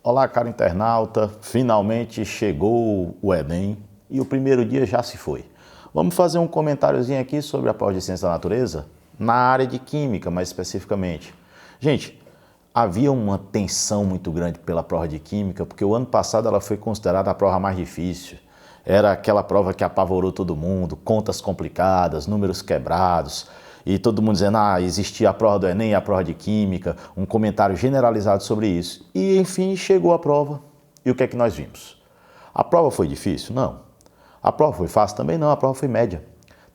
Olá, caro internauta, finalmente chegou o Enem e o primeiro dia já se foi. Vamos fazer um comentáriozinho aqui sobre a prova de Ciência da Natureza, na área de Química mais especificamente. Gente, havia uma tensão muito grande pela prova de Química, porque o ano passado ela foi considerada a prova mais difícil. Era aquela prova que apavorou todo mundo, contas complicadas, números quebrados, e todo mundo dizendo, existia a prova do Enem e a prova de Química, um comentário generalizado sobre isso. E, enfim, chegou a prova. E o que é que nós vimos? A prova foi difícil? Não. A prova foi fácil? Também não, a prova foi média.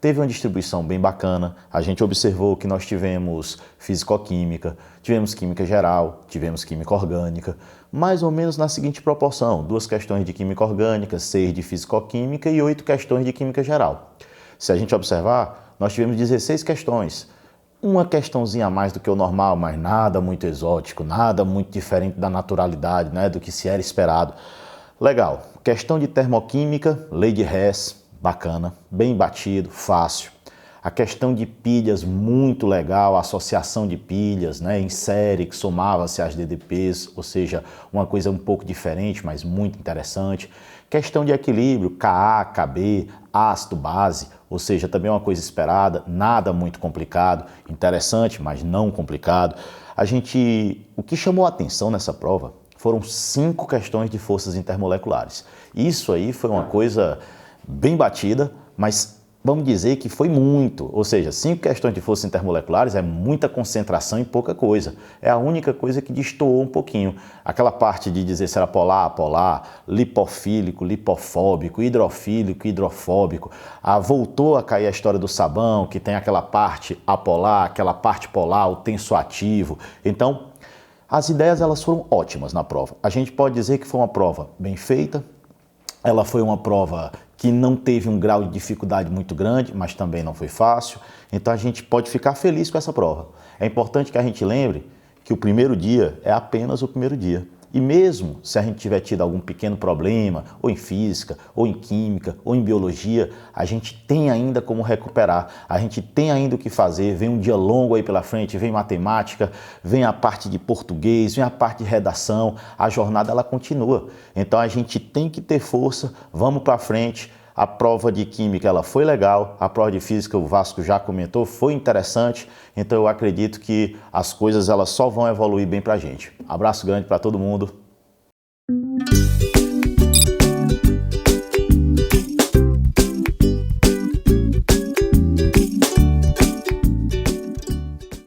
Teve uma distribuição bem bacana, a gente observou que nós tivemos físico-química, tivemos química geral, tivemos química orgânica, mais ou menos na seguinte proporção, 2 questões de química orgânica, 6 de físico-química e 8 questões de química geral. Se a gente observar, nós tivemos 16 questões, uma questãozinha a mais do que o normal, mas nada muito exótico, nada muito diferente da naturalidade, né, do que se era esperado. Legal, questão de termoquímica, lei de Hess, bacana, bem batido, fácil. A questão de pilhas, muito legal, a associação de pilhas, né, em série, que somava-se às DDPs, ou seja, uma coisa um pouco diferente, mas muito interessante. Questão de equilíbrio, Ka, Kb, ácido, base, ou seja, também uma coisa esperada, nada muito complicado, interessante, mas não complicado. O que chamou a atenção nessa prova foram 5 questões de forças intermoleculares. Isso aí foi uma coisa bem batida, mas vamos dizer que foi muito, ou seja, 5 questões de forças intermoleculares é muita concentração e pouca coisa. É a única coisa que destoou um pouquinho. Aquela parte de dizer se era polar, apolar, lipofílico, lipofóbico, hidrofílico, hidrofóbico. Voltou a cair a história do sabão, que tem aquela parte apolar, aquela parte polar, o tensoativo. Então, as ideias elas foram ótimas na prova. A gente pode dizer que foi uma prova bem feita, ela foi uma prova que não teve um grau de dificuldade muito grande, mas também não foi fácil. Então a gente pode ficar feliz com essa prova. É importante que a gente lembre que o primeiro dia é apenas o primeiro dia. E mesmo se a gente tiver tido algum pequeno problema, ou em física, ou em química, ou em biologia, a gente tem ainda como recuperar, a gente tem ainda o que fazer, vem um dia longo aí pela frente, vem matemática, vem a parte de português, vem a parte de redação, a jornada ela continua. Então a gente tem que ter força, vamos para frente. A prova de química ela foi legal, a prova de física o Vasco já comentou, foi interessante, então eu acredito que as coisas elas só vão evoluir bem pra gente. Abraço grande para todo mundo.